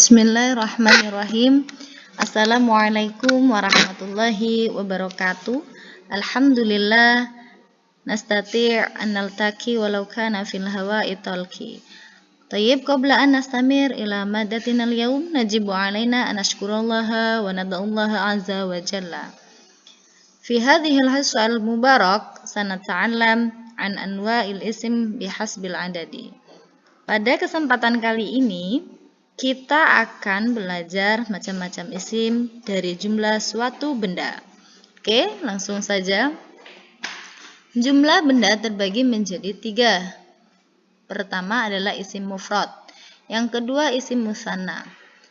Bismillahirrahmanirrahim. Assalamualaikum warahmatullahi wabarakatuh. Alhamdulillah nastati' an naltaqi walau kana fil hawa'i talqi. Tayyib, qabla an nastamir ila madatina al-yawm najibu alaina an nashkurallaha wa nad'ullaha azza wa jalla. Fi hadhihi al-hiswa al-mubarak sanata'allam an anwa'il ism bihasbil adadi. Pada kesempatan kali ini kita akan belajar macam-macam isim dari jumlah suatu benda. Oke, langsung saja. Jumlah benda terbagi menjadi 3. Pertama adalah isim mufrad. Yang kedua isim musanna.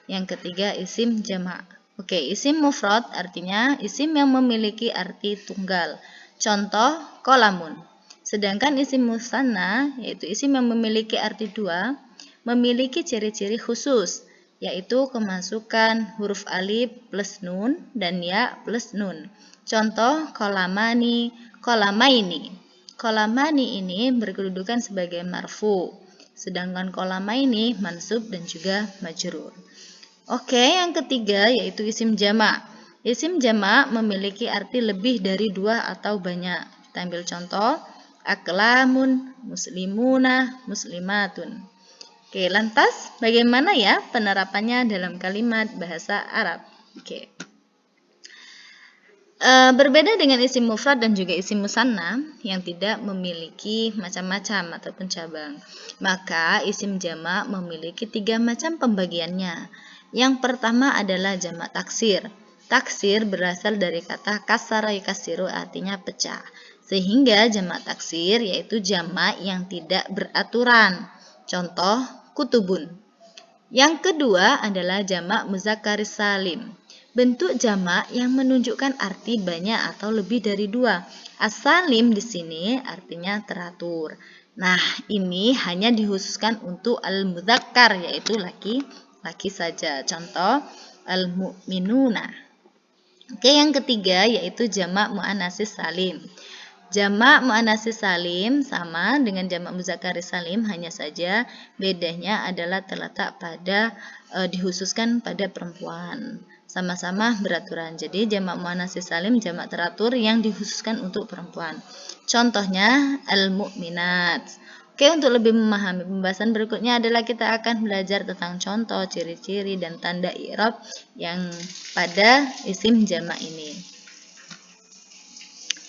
Yang ketiga isim jamak. Oke, isim mufrad artinya isim yang memiliki arti tunggal. Contoh, qalamun. Sedangkan isim musanna yaitu isim yang memiliki arti 2 memiliki ciri-ciri khusus, yaitu kemasukan huruf alif plus nun dan ya plus nun. Contoh, qalamani, qalamaini. Qalamani ini berkedudukan sebagai marfu, sedangkan qalamaini mansub dan juga majrur. Oke, yang ketiga yaitu isim jamak. Isim jamak memiliki arti lebih dari 2 atau banyak. Kita ambil contoh, aklamun, muslimuna, muslimatun. Oke, lantas bagaimana ya penerapannya dalam kalimat bahasa Arab? Oke. Berbeda dengan isim mufrad dan juga isim musanna yang tidak memiliki macam-macam ataupun cabang. Maka isim jamak memiliki 3 macam pembagiannya. Yang pertama adalah jamak taksir. Taksir berasal dari kata kasara yakasiru, artinya pecah. Sehingga jamak taksir yaitu jamak yang tidak beraturan. Contoh, kutubun. Yang kedua adalah jamak muzakkaris salim. Bentuk jamak yang menunjukkan arti banyak atau lebih dari 2. As-salim di sini artinya teratur. Nah, ini hanya dikhususkan untuk al-muzakkar yaitu laki-laki saja. Contoh, al-mu'minuna. Oke, yang ketiga yaitu jamak muannatsis salim. Jamak muannatsis salim sama dengan jamak muzakkaris salim, hanya saja bedanya adalah terletak pada dikhususkan pada perempuan. Sama-sama beraturan. Jadi jamak muannatsis salim jamak teratur yang dikhususkan untuk perempuan. Contohnya al-mu'minat. Oke, untuk lebih memahami pembahasan berikutnya adalah kita akan belajar tentang contoh, ciri-ciri dan tanda i'rab yang pada isim jamak ini.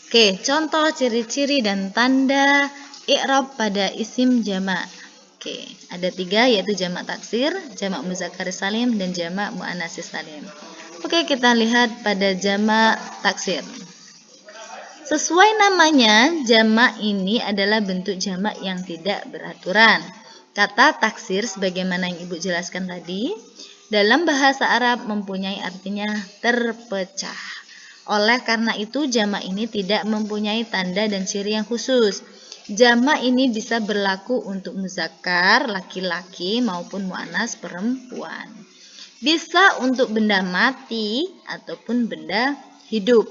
Oke, contoh ciri-ciri dan tanda i'rab pada isim jamak. Oke, ada 3 yaitu jamak taksir, jamak muzakkaris salim, dan jamak muannatsis salim. Oke, kita lihat pada jamak taksir. Sesuai namanya, jamak ini adalah bentuk jamak yang tidak beraturan. Kata taksir sebagaimana yang Ibu jelaskan tadi, dalam bahasa Arab mempunyai artinya terpecah. Oleh karena itu, jamak ini tidak mempunyai tanda dan ciri yang khusus. Jamak ini bisa berlaku untuk muzakkar, laki-laki, maupun muannas, perempuan. Bisa untuk benda mati ataupun benda hidup.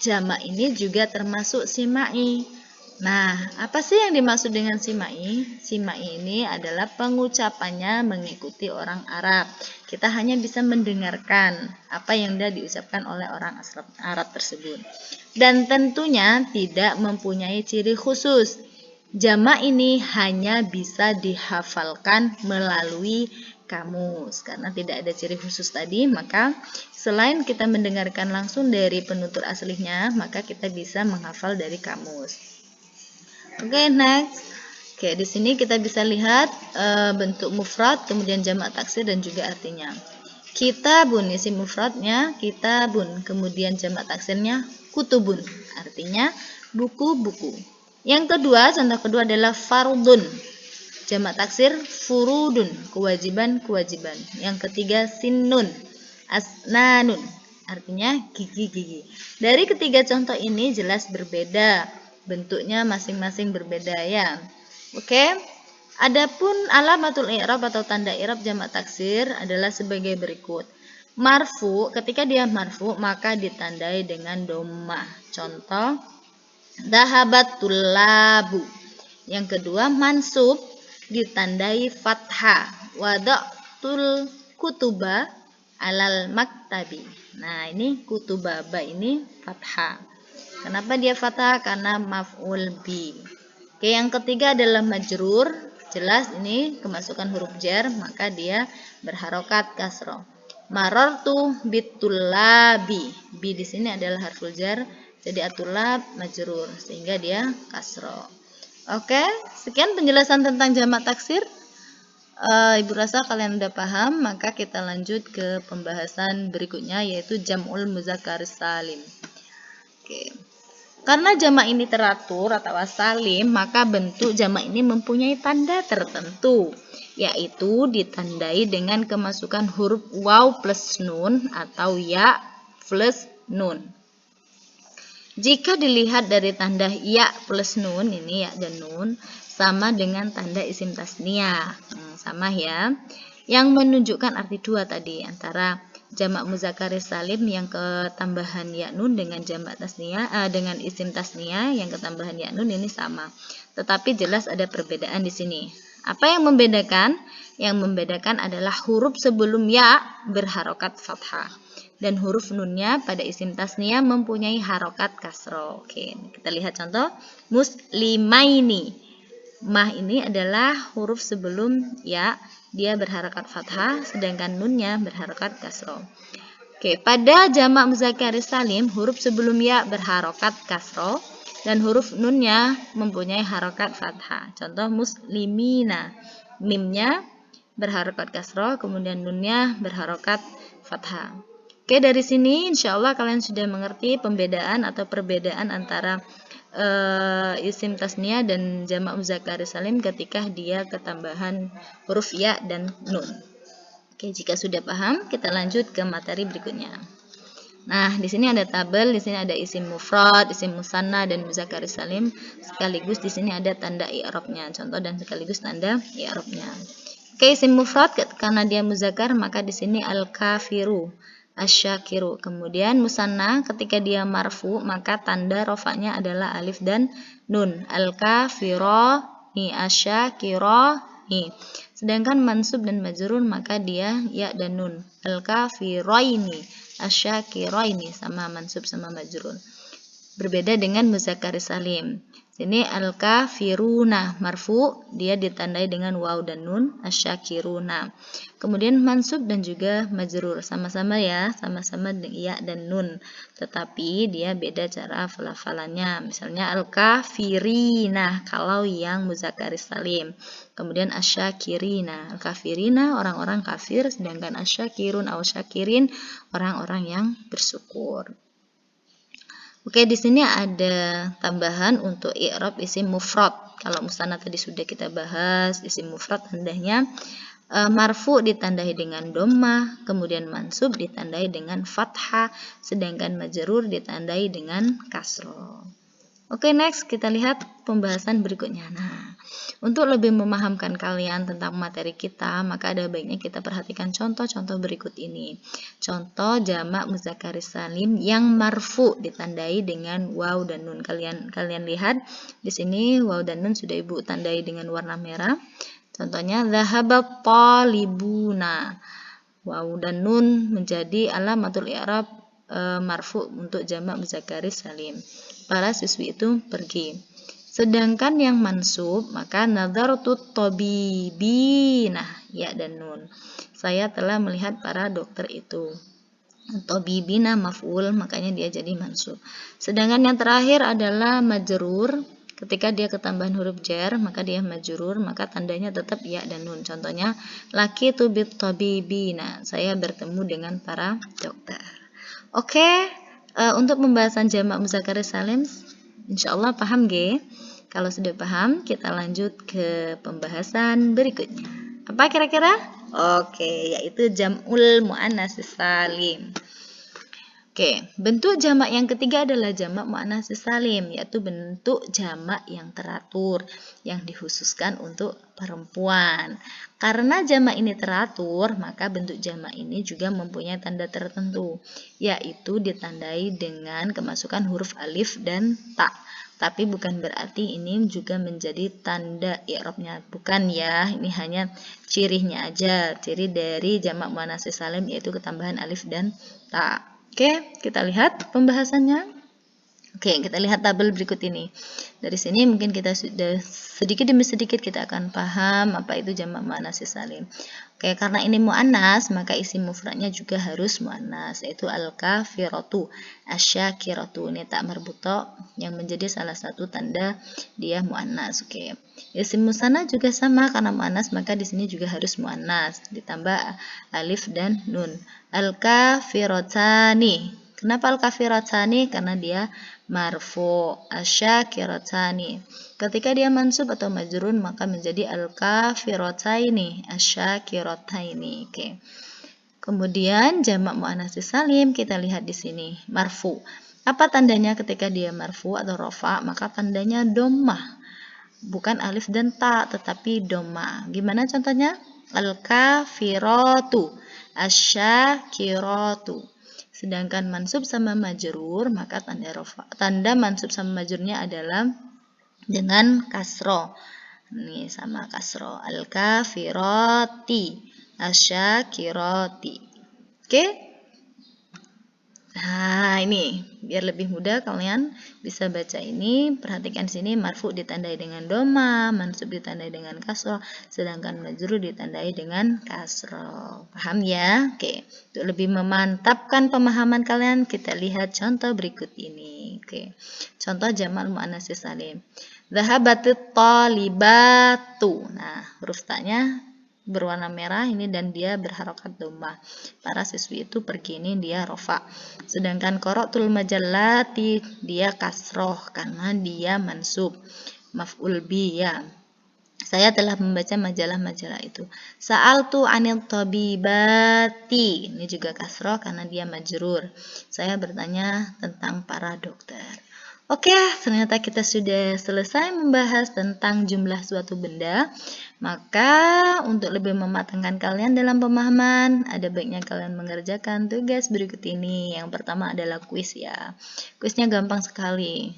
Jamak ini juga termasuk simai. Nah, apa sih yang dimaksud dengan simai? Simai ini adalah pengucapannya mengikuti orang Arab. Kita hanya bisa mendengarkan apa yang sudah diucapkan oleh orang Arab tersebut. Dan tentunya tidak mempunyai ciri khusus. Jamak ini hanya bisa dihafalkan melalui kamus. Karena tidak ada ciri khusus tadi, maka selain kita mendengarkan langsung dari penutur aslinya, maka kita bisa menghafal dari kamus. Oke, next. Oke, di sini kita bisa lihat bentuk mufrad, kemudian jamak taksir dan juga artinya. Kitabun, isim mufradnya kitabun, kemudian jamak taksirnya kutubun, artinya buku-buku. Yang kedua, contoh kedua adalah fardun. Jamak taksir furudun, kewajiban-kewajiban. Yang ketiga sinnun, asnanun, artinya gigi-gigi. Dari ketiga contoh ini jelas berbeda. Bentuknya masing-masing berbeda ya. Oke. Adapun alamatul i'rab atau tanda i'rab jamak taksir adalah sebagai berikut. Marfu, ketika dia marfu maka ditandai dengan dhammah. Contoh, dhahabatul labu. Yang kedua, mansub ditandai fathah. Wada'tul kutuba alal maktabi. Nah, ini kutuba, ba ini fathah. Kenapa dia fathah? Karena maf'ul bi. Oke, yang ketiga adalah majrur. Jelas ini kemasukan huruf jar, maka dia berharokat kasroh. Marartu bitullabi. Bi di sini adalah harful jar, jadi atulab majrur sehingga dia kasroh. Oke, sekian penjelasan tentang jamak taksir. Ibu rasa kalian udah paham, maka kita lanjut ke pembahasan berikutnya yaitu jam'ul muzakkar salim. Oke. Karena jamak ini teratur atau salim, maka bentuk jamak ini mempunyai tanda tertentu, yaitu ditandai dengan kemasukan huruf waw plus nun atau ya plus nun. Jika dilihat dari tanda ya plus nun, ini ya dan nun, sama dengan tanda isim tasniyah. Sama ya. Yang menunjukkan arti dua tadi, antara jamak muzakkar salim yang ketambahan ya nun dengan jamak tasniyah, dengan isim tasniyah yang ketambahan ya nun ini sama. Tetapi jelas ada perbedaan di sini. Apa yang membedakan? Yang membedakan adalah huruf sebelum ya berharokat fathah. Dan huruf nunnya pada isim tasniyah mempunyai harokat kasroh. Oke, kita lihat contoh. Muslimaini. Mah ini adalah huruf sebelum ya, dia berharokat fathah, sedangkan nunnya berharokat kasroh. Oke, pada jamak muzakkar salim, huruf sebelum ya berharokat kasroh, dan huruf nunnya mempunyai harokat fathah. Contoh muslimina. Mimnya berharokat kasroh, kemudian nunnya berharokat fathah. Oke, dari sini insya Allah kalian sudah mengerti pembedaan atau perbedaan antara isim tasniyah dan jamak muzakkar salim ketika dia ketambahan huruf ya dan nun. Oke, jika sudah paham, kita lanjut ke materi berikutnya. Nah, di sini ada tabel, di sini ada isim mufrad, isim musanna dan muzakkar salim, sekaligus di sini ada tanda i'rabnya, contoh dan sekaligus tanda i'rabnya. Oke, isim mufrad karena dia muzakkar maka di sini al-kafiru, asyakiru. Kemudian musanna ketika dia marfu maka tanda rofaknya adalah alif dan nun. Al-kafironi, asyakironi. Sedangkan mansub dan majrur maka dia ya dan nun. Al-kafiroini, asyakiroini, sama mansub sama majrur. Berbeda dengan muzakkar salim. Sini al-kafiruna marfu, dia ditandai dengan waw dan nun, asyakiruna. Kemudian mansub dan juga majrur sama-sama ya, sama-sama ya dan nun, tetapi dia beda cara pelafalannya. Misalnya al-kafirina kalau yang muzakkar salim. Kemudian asyakirina, al-kafirina orang-orang kafir, sedangkan asyakirun atau syakirin orang-orang yang bersyukur. Oke, di sini ada tambahan untuk i'rab isim mufrad. Kalau musanna tadi sudah kita bahas, isim mufrad tandanya marfu ditandai dengan dhammah, kemudian mansub ditandai dengan fathah, sedangkan majrur ditandai dengan kasroh. Oke, next kita lihat pembahasan berikutnya. Nah, untuk lebih memahamkan kalian tentang materi kita, maka ada baiknya kita perhatikan contoh-contoh berikut ini. Contoh jamak muzakkar salim yang marfu ditandai dengan waw dan nun. Kalian lihat di sini waw dan nun sudah Ibu tandai dengan warna merah. Contohnya dhahabat talibuna. Waw dan nun menjadi alamatul i'rab marfu untuk jamak muzakkar salim. Para siswi itu pergi. Sedangkan yang mansub maka nadhartu tabibina, ya dan nun. Saya telah melihat para dokter itu. Tabibina maf'ul, makanya dia jadi mansub. Sedangkan yang terakhir adalah majrur. Ketika dia ketambahan huruf jar, maka dia majrur, maka tandanya tetap ya dan nun. Contohnya laqitu bit tabibina, saya bertemu dengan para dokter. Oke, untuk pembahasan jamak muzakkar salim insyaallah paham ge? Kalau sudah paham, kita lanjut ke pembahasan berikutnya. Apa kira-kira? Oke, yaitu jam'ul muannats salim. Oke, bentuk jamak yang ketiga adalah jamak muannats salim, yaitu bentuk jamak yang teratur, yang dikhususkan untuk perempuan. Karena jamak ini teratur, maka bentuk jamak ini juga mempunyai tanda tertentu, yaitu ditandai dengan kemasukan huruf alif dan ta. Tapi bukan berarti ini juga menjadi tanda i'rabnya. Bukan ya, ini hanya cirinya aja. Ciri dari jamak muannats salim yaitu ketambahan alif dan ta. Oke, kita lihat pembahasannya. Oke, kita lihat tabel berikut ini. Dari sini mungkin kita sudah sedikit demi sedikit kita akan paham apa itu jamak muannats salim. Oke, karena ini muannas, maka isim mufradnya juga harus muannas, yaitu al-kafiratu, asyakiratu. Ini tak marbuto yang menjadi salah satu tanda dia muannas. Oke. Isim musanna juga sama, karena muannas maka di sini juga harus muannas, ditambah alif dan nun. Al-kafiratani. Kenapa al-kafiratani? Karena dia marfu. Asyakiratani. Ketika dia mansub atau majrun maka menjadi al-kafirataini, asyakirataini. Oke. Kemudian jamak muannats salim kita lihat di sini, marfu. Apa tandanya ketika dia marfu atau rofa? Maka tandanya dhammah. Bukan alif dan ta, tetapi dhammah. Gimana contohnya? Al-kafiratu, asyakiratu. Sedangkan mansub sama majrur, maka tanda mansub sama majrurnya adalah dengan kasro. Ini sama kasro. Al-kafirati, asyakirati. Oke? Nah, ini biar lebih mudah kalian bisa baca ini. Perhatikan sini, marfu ditandai dengan doma, mansub ditandai dengan kasro, sedangkan majrur ditandai dengan kasro. Paham ya? Oke. Untuk lebih memantapkan pemahaman kalian, kita lihat contoh berikut ini. Oke. Contoh jamak muannats salim. Dhahabatit talibatu. Nah, huruf ta-nya berwarna merah ini dan dia berharokat dhammah. Para siswi itu pergi, ini dia rofa. Sedangkan qara'tul majallati dia kasroh karena dia mansub. Maf'ul bi ya. Saya telah membaca majalah-majalah itu. Sa'altu 'anil tabibati. Ini juga kasroh karena dia majrur. Saya bertanya tentang para dokter. Oke, ternyata kita sudah selesai membahas tentang jumlah suatu benda. Maka untuk lebih mematangkan kalian dalam pemahaman, ada baiknya kalian mengerjakan tugas berikut ini. Yang pertama adalah kuis ya. Kuisnya gampang sekali.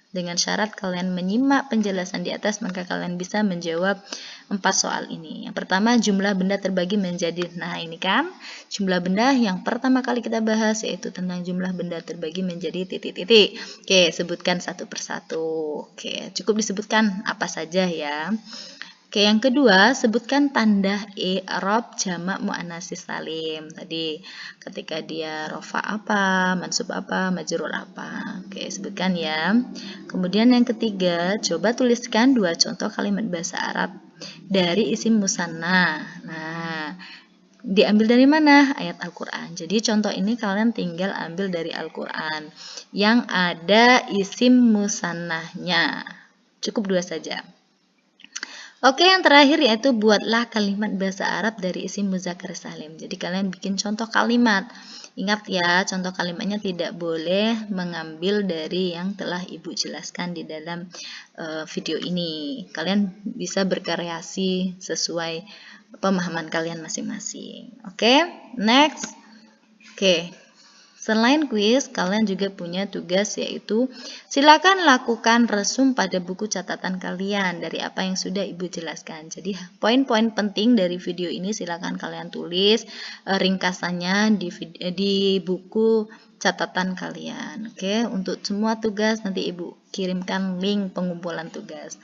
Dengan syarat kalian menyimak penjelasan di atas, maka kalian bisa menjawab 4 soal ini. Yang pertama, jumlah benda terbagi menjadi, nah ini kan jumlah benda yang pertama kali kita bahas, yaitu tentang jumlah benda terbagi menjadi titik-titik. Oke, sebutkan satu persatu. Oke, cukup disebutkan apa saja ya. Oke, yang kedua, sebutkan tanda i'rab jamak muannats salim. Tadi ketika dia rofa apa, mansub apa, majrur apa. Oke, sebutkan ya. Kemudian yang ketiga, coba tuliskan 2 contoh kalimat bahasa Arab dari isim musanna. Nah, diambil dari mana? Ayat Al-Quran. Jadi contoh ini kalian tinggal ambil dari Al-Quran yang ada isim musannahnya. Cukup 2 saja. Oke, yang terakhir yaitu buatlah kalimat bahasa Arab dari isim muzakkar salim. Jadi kalian bikin contoh kalimat. Ingat ya, contoh kalimatnya tidak boleh mengambil dari yang telah Ibu jelaskan di dalam video ini. Kalian bisa berkreasi sesuai pemahaman kalian masing-masing. Oke, next. Oke. Selain kuis, kalian juga punya tugas yaitu silakan lakukan resum pada buku catatan kalian dari apa yang sudah Ibu jelaskan. Jadi poin-poin penting dari video ini silakan kalian tulis ringkasannya di buku catatan kalian. Oke, untuk semua tugas nanti Ibu kirimkan link pengumpulan tugas.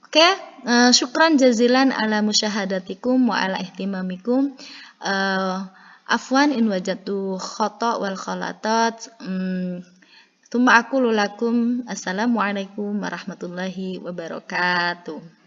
Oke, syukran jazilan ala musyahadatikum wa ala ihtimamikum. Afwan in wajatu khata wal khalatat. Tuma aku lulakum. Assalamualaikum warahmatullahi wabarakatuh.